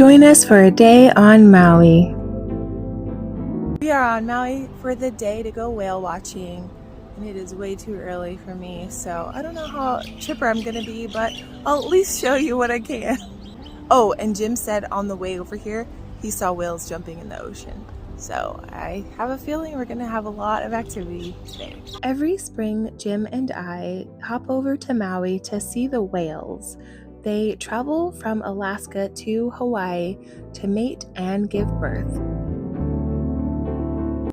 Join us for a day on Maui. We are on Maui for the day to go whale watching, and it is way too early for me, so I don't know how chipper I'm gonna be, but I'll at least show you what I can. Oh, and Jim said on the way over here he saw whales jumping in the ocean, so I have a feeling we're gonna have a lot of activity today. Every spring, Jim and I hop over to Maui to see the whales. They travel from Alaska to Hawaii to mate and give birth.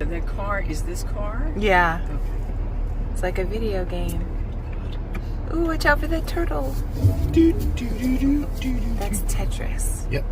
That car is this car? Yeah. It's like a video game. Ooh, watch out for that turtle. That's Tetris. Yep.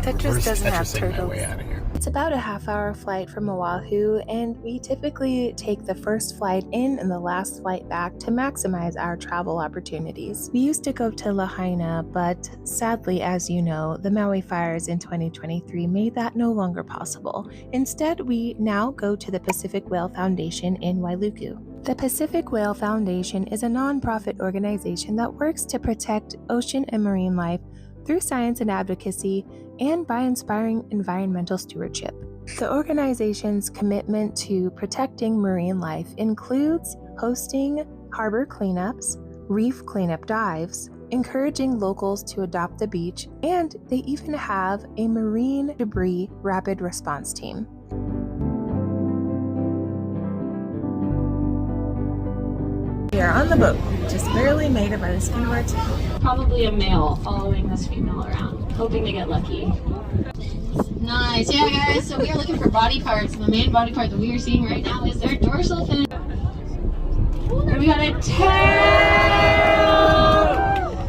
Tetris doesn't have turtles. My way out of here. It's about a half-hour flight from Oahu, and we typically take the first flight in and the last flight back to maximize our travel opportunities. We used to go to Lahaina, but sadly, as you know, the Maui fires in 2023 made that no longer possible. Instead, we now go to the Pacific Whale Foundation in Wailuku. The Pacific Whale Foundation is a nonprofit organization that works to protect ocean and marine life through science and advocacy, and by inspiring environmental stewardship. The organization's commitment to protecting marine life includes hosting harbor cleanups, reef cleanup dives, encouraging locals to adopt the beach, and they even have a marine debris rapid response team. We are on the boat, just barely made it by the skin of our teeth. Probably a male following this female around, hoping to get lucky. Nice, yeah guys, so we are looking for body parts, and the main body part that we are seeing right now is their dorsal fin. And we got a tail!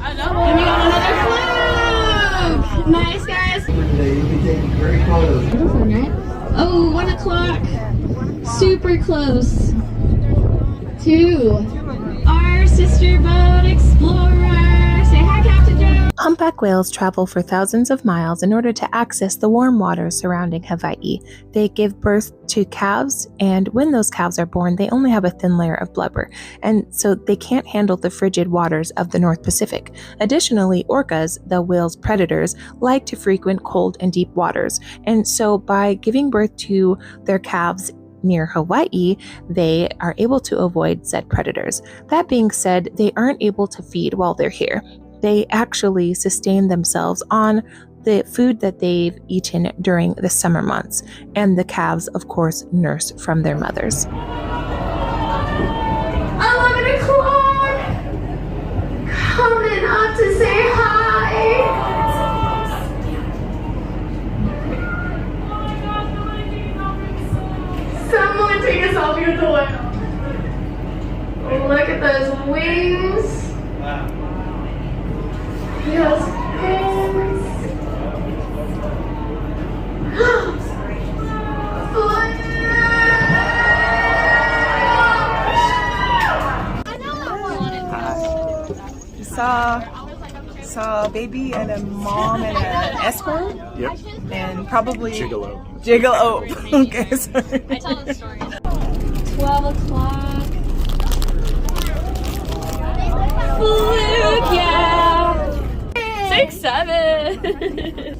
And we got another fluke! Nice guys! Oh, 1 o'clock! Super close to our sister boat explorer. Say hi, Captain Joe. Humpback whales travel for thousands of miles in order to access the warm waters surrounding Hawaii. They give birth to calves, and when those calves are born, they only have a thin layer of blubber, and so they can't handle the frigid waters of the North Pacific. Additionally, orcas, the whale's predators, like to frequent cold and deep waters, and so by giving birth to their calves near Hawaii, they are able to avoid said predators. That being said, they aren't able to feed while they're here. They actually sustain themselves on the food that they've eaten during the summer months, and the calves, of course, nurse from their mothers. 11 o'clock! Coming up to say hi! Someone take a selfie with the whale. Look at those wings. Wow. Those fins. Saw a baby and a mom and an escort. Yep. And probably Gigolo. Okay, sorry. I tell the story. 12 o'clock. Fluke, yeah. 6, 7.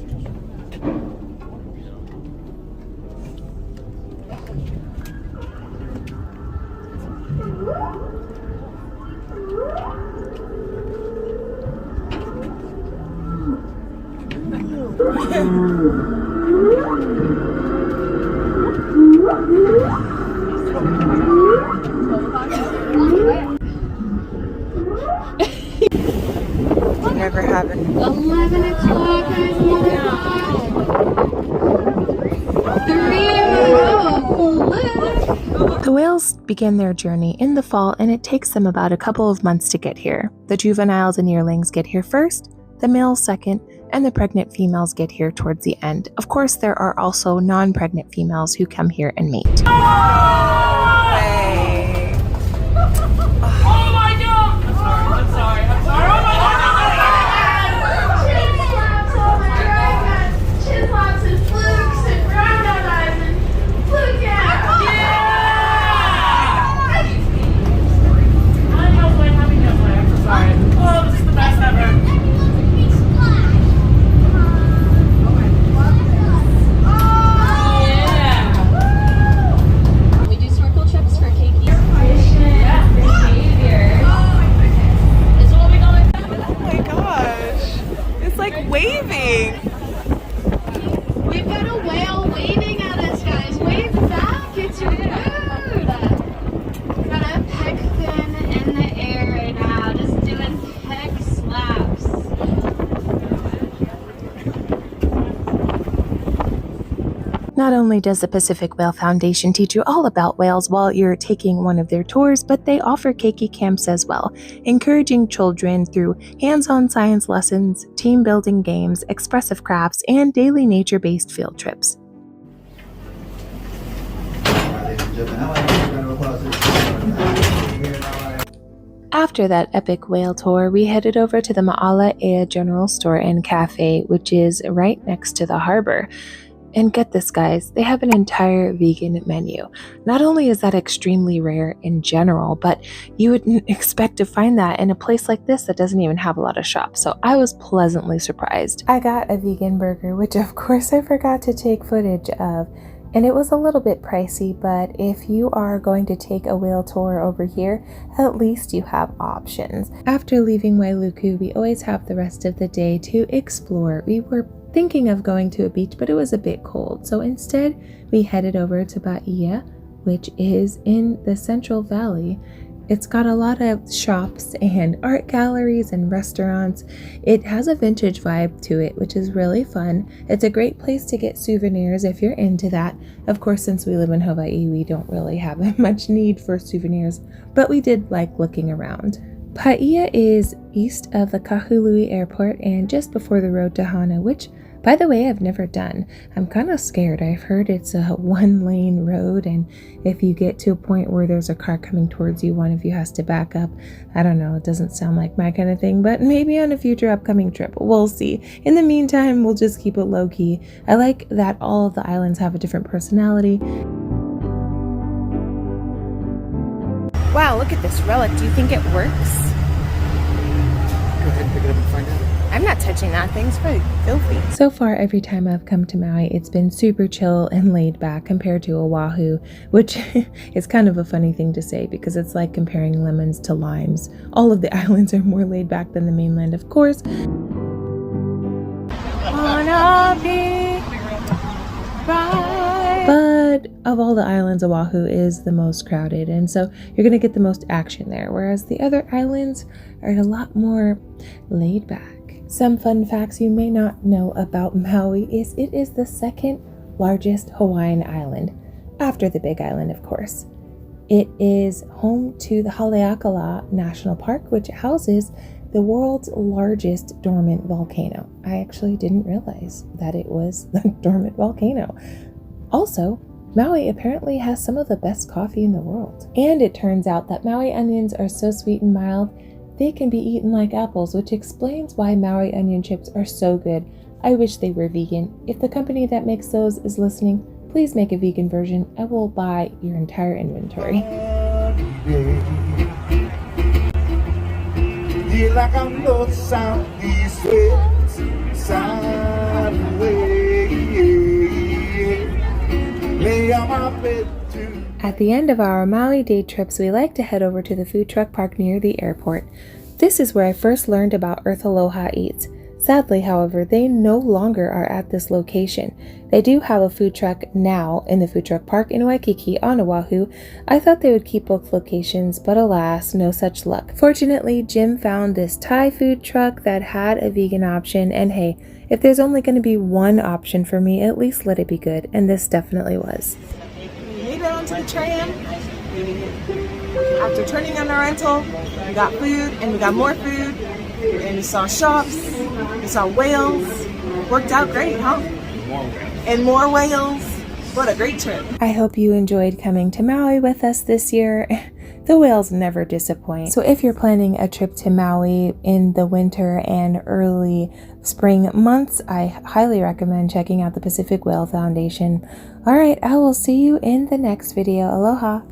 Never happened. 11 o'clock, guys. 11 o'clock. 3 in a row. The whales begin their journey in the fall, and it takes them about a couple of months to get here. The juveniles and yearlings get here first, the males second, and the pregnant females get here towards the end. Of course, there are also non-pregnant females who come here and mate. Not only does the Pacific Whale Foundation teach you all about whales while you're taking one of their tours, but they offer keiki camps as well, encouraging children through hands-on science lessons, team-building games, expressive crafts, and daily nature-based field trips. After that epic whale tour, we headed over to the ʲᴇ General Store and Cafe, which is right next to the harbor. And get this, guys, they have an entire vegan menu. Not only is that extremely rare in general, but you wouldn't expect to find that in a place like this that doesn't even have a lot of shops. So I was pleasantly surprised. I got a vegan burger, which of course I forgot to take footage of. And it was a little bit pricey, but if you are going to take a whale tour over here, at least you have options. After leaving Wailuku, we always have the rest of the day to explore. We were thinking of going to a beach, but it was a bit cold. So instead, we headed over to บํ, which is in the Central Valley. It's got a lot of shops and art galleries and restaurants. It has a vintage vibe to it, which is really fun. It's a great place to get souvenirs if you're into that. Of course, since we live in Hawaii, we don't really have much need for souvenirs, but we did like looking around. Paia is east of the Kahului Airport and just before the road to Hana, which, by the way, I've never done. I'm kind of scared. I've heard it's a one-lane road, and if you get to a point where there's a car coming towards you, one of you has to back up. I don't know, it doesn't sound like my kind of thing, but maybe on a future upcoming trip, we'll see. In the meantime, we'll just keep it low-key. I like that all of the islands have a different personality. Wow, look at this relic. Do you think it works? Go ahead and pick it up and find out. I'm not touching that thing, it's probably filthy. So far, every time I've come to Maui, it's been super chill and laid back compared to Oahu, which is kind of a funny thing to say because it's like comparing lemons to limes. All of the islands are more laid back than the mainland, of course. But of all the islands, Oahu is the most crowded, and so you're going to get the most action there, whereas the other islands are a lot more laid back. Some fun facts you may not know about Maui is it is the second largest Hawaiian island, after the Big Island, of course. It is home to the Haleakala National Park, which houses the world's largest dormant volcano. I actually didn't realize that it was a dormant volcano. Also, Maui apparently has some of the best coffee in the world. And it turns out that Maui onions are so sweet and mild, they can be eaten like apples, which explains why Maui onion chips are so good. I wish they were vegan. If the company that makes those is listening, please make a vegan version. I will buy your entire inventory. At the end of our Maui day trips, we like to head over to the food truck park near the airport. This is where I first learned about LifeOfLolaaa Eats. Sadly, however, they no longer are at this location. They do have a food truck now in the food truck park in Waikiki on Oahu. I thought they would keep both locations, but alas, no such luck. Fortunately, Jim found this Thai food truck that had a vegan option, and hey, if there's only going to be one option for me, at least let it be good, and this definitely was. We made it onto the tram. After turning on the rental, we got food and we got more food, and we saw shops, we saw whales. Worked out great, huh? And more whales. What a great trip. I hope you enjoyed coming to Maui with us this year. The whales never disappoint. So if you're planning a trip to Maui in the winter and early spring months, I highly recommend checking out the Pacific Whale Foundation. All right, I will see you in the next video. Aloha.